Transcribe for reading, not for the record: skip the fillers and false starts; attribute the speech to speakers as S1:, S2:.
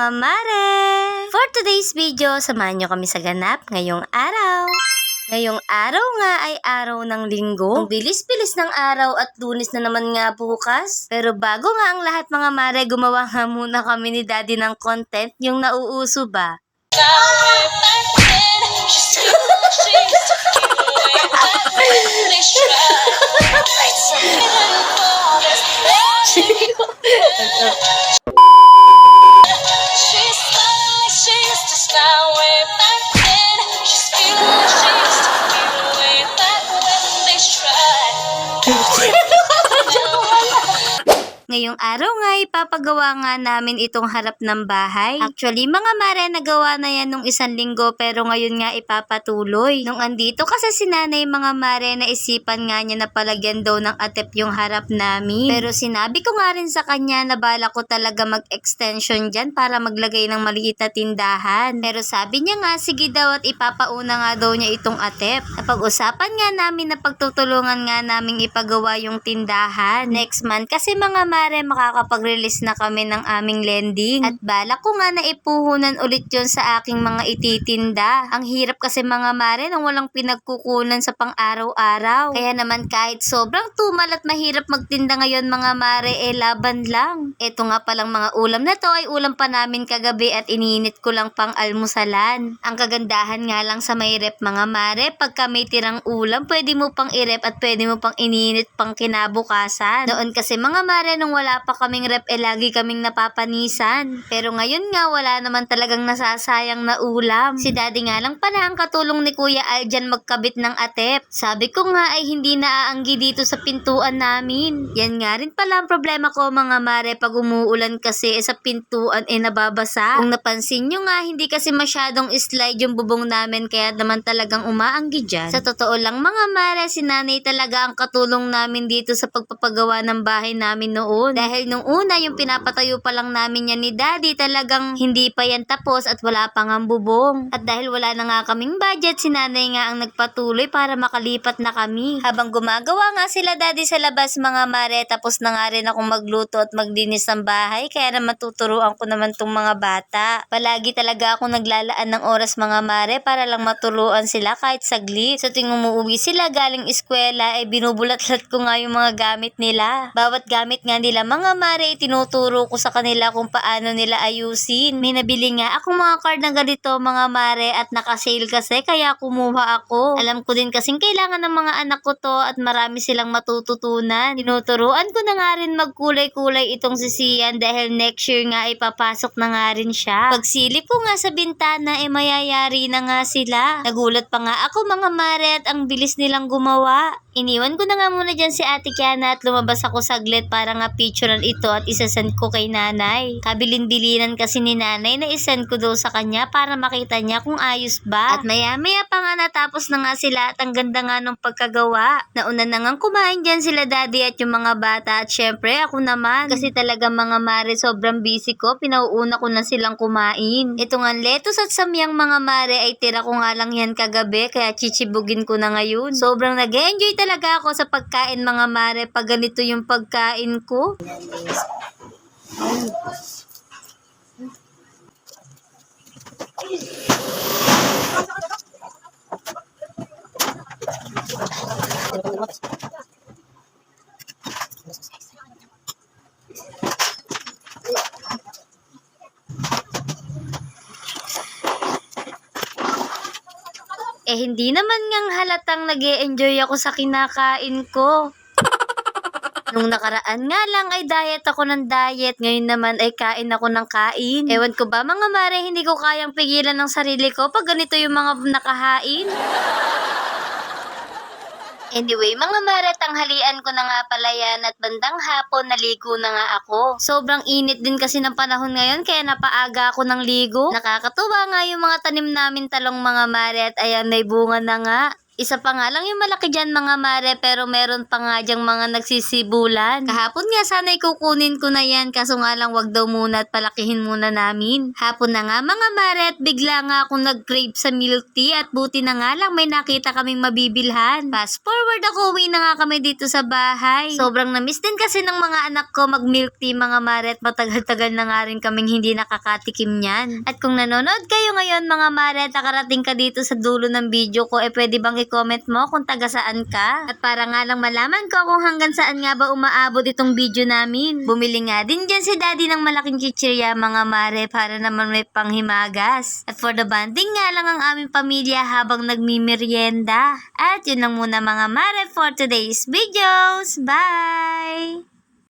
S1: mga mare! For today's video, samahan nyo kami sa ganap ngayong araw. Ngayong araw nga ay araw ng linggo. Ang bilis-bilis ng araw at Lunes na naman nga bukas. Pero bago nga ang lahat mga mare, gumawa nga muna kami ni Daddy ng content, yung nauuso ba? Ngayong araw nga ipapagawa nga namin itong harap ng bahay. Actually mga mare, nagawa na yan nung 1 linggo pero ngayon nga ipapatuloy. Nung andito kasi si nanay mga mare, naisipan nga niya na palagyan daw ng atep yung harap namin. Pero sinabi ko nga rin sa kanya na bala ko talaga mag-extension dyan para maglagay ng maliit na tindahan. Pero sabi niya nga sige daw at ipapauna nga daw niya itong atep. Napag-usapan nga namin na pagtutulungan nga namin ipagawa yung tindahan. Next month kasi mga mare, makakapag-release na kami ng aming lending. At balak ko nga na ipuhunan ulit yon sa aking mga ititinda. Ang hirap kasi mga mare nang walang pinagkukunan sa pang-araw-araw. Kaya naman kahit sobrang tumal at mahirap magtinda ngayon mga mare, laban lang. Ito nga palang mga ulam na to ay ulam pa namin kagabi at ininit ko lang pang almusalan. Ang kagandahan nga lang sa may rep mga mare, pagka may tirang ulam, pwede mo pang i-rep at pwede mo pang ininit pang kinabukasan. Noon kasi mga mare, nung wala pa kaming rep, lagi kaming napapanisan. Pero ngayon nga, wala naman talagang nasasayang na ulam. Si Daddy nga lang pala ang katulong ni Kuya Al dyan magkabit ng atep. Sabi ko nga ay hindi naaanggi dito sa pintuan namin. Yan nga rin pala ang problema ko mga mare, pag umuulan kasi sa pintuan nababasa. Kung napansin nyo nga, hindi kasi masyadong slide yung bubong namin kaya naman talagang umaanggi dyan. Sa totoo lang mga mare, si nanay talaga ang katulong namin dito sa pagpapagawa ng bahay namin noon. Dahil nung una, yung pinapatayo pa lang namin yan ni Daddy, talagang hindi pa yan tapos at wala pang ang bubong. At dahil wala na nga kaming budget, si nanay nga ang nagpatuloy para makalipat na kami. Habang gumagawa nga sila Daddy sa labas mga mare, tapos na nga rin akong magluto at maglinis ng bahay, kaya naman tuturuan ko naman tong mga bata. Palagi talaga ako naglalaan ng oras mga mare para lang maturuan sila kahit saglit. So tuwing umuwi sila galing eskwela, binubulat-lat ko nga yung mga gamit nila. Bawat gamit nga nila mga mare, tinuturo ko sa kanila kung paano nila ayusin. May nabili nga akong mga card na ganito mga mare at nakasale kasi kaya kumuha ako. Alam ko din kasing kailangan ng mga anak ko to at marami silang matututunan. Tinuturuan ko na nga rin magkulay-kulay itong sisiyan dahil next year nga ipapasok na nga rin siya. Pagsilip ko nga sa bintana mayayari na nga sila. Nagulat pa nga ako mga mare at ang bilis nilang gumawa. Iniwan ko na nga muna dyan si Ate Kiana at lumabas ako saglit para nga picturean ito at isasend ko kay nanay. Kabilin-bilinan kasi ni nanay na isend ko daw sa kanya para makita niya kung ayos ba. At maya-maya pa nga natapos na nga sila at ang ganda nga nung pagkagawa. Nauna na nga kumain dyan sila Daddy at yung mga bata at syempre ako naman. Kasi talaga mga mare, sobrang busy ko. Pinauuna ko na silang kumain. Ito nga lettuce at samyang mga mare ay tira ko nga lang yan kagabi kaya chichibugin ko na ngayon. Sobrang nag-enjoy talaga ako sa pagkain mga mare pag ganito yung pagkain ko. Hindi naman ngang halatang nag-e-enjoy ako sa kinakain ko. Nung nakaraan nga lang ay diet ako ng diet, ngayon naman ay kain ako ng kain. Ewan ko ba mga mare, hindi ko kayang pigilan ng sarili ko pag ganito yung mga nakahain. Anyway, mga mare, tanghalian ko na nga pala yan at bandang hapon naligo na nga ako. Sobrang init din kasi ng panahon ngayon kaya napaaga ako ng ligo. Nakakatuwa nga yung mga tanim namin talong mga mare at ayan, may bunga na nga. Isa pa nga lang yung malaki dyan mga mare, pero meron pa nga dyang mga nagsisibulan. Kahapon nga sana kukunin ko na yan, kaso nga lang wag daw muna at palakihin muna namin. Hapon na nga mga mare at bigla nga akong nag-crave sa milk tea at buti na nga lang may nakita kaming mabibilhan. Fast forward ako, uwi na nga kami dito sa bahay. Sobrang na-miss din kasi ng mga anak ko mag-milk tea mga mare at matagal-tagal na nga rin kaming hindi nakakatikim yan. At kung nanonood kayo ngayon mga mare at nakarating ka dito sa dulo ng video ko, pwede bang i-comment mo kung taga saan ka? At para nga lang malaman ko kung hanggang saan nga ba umaabot itong video namin. Bumili nga din dyan si daddy ng malaking chichirya mga mare para naman may panghimagas. At for the bonding nga lang ang aming pamilya habang nagmimerienda. At yun lang muna mga mare for today's videos. Bye!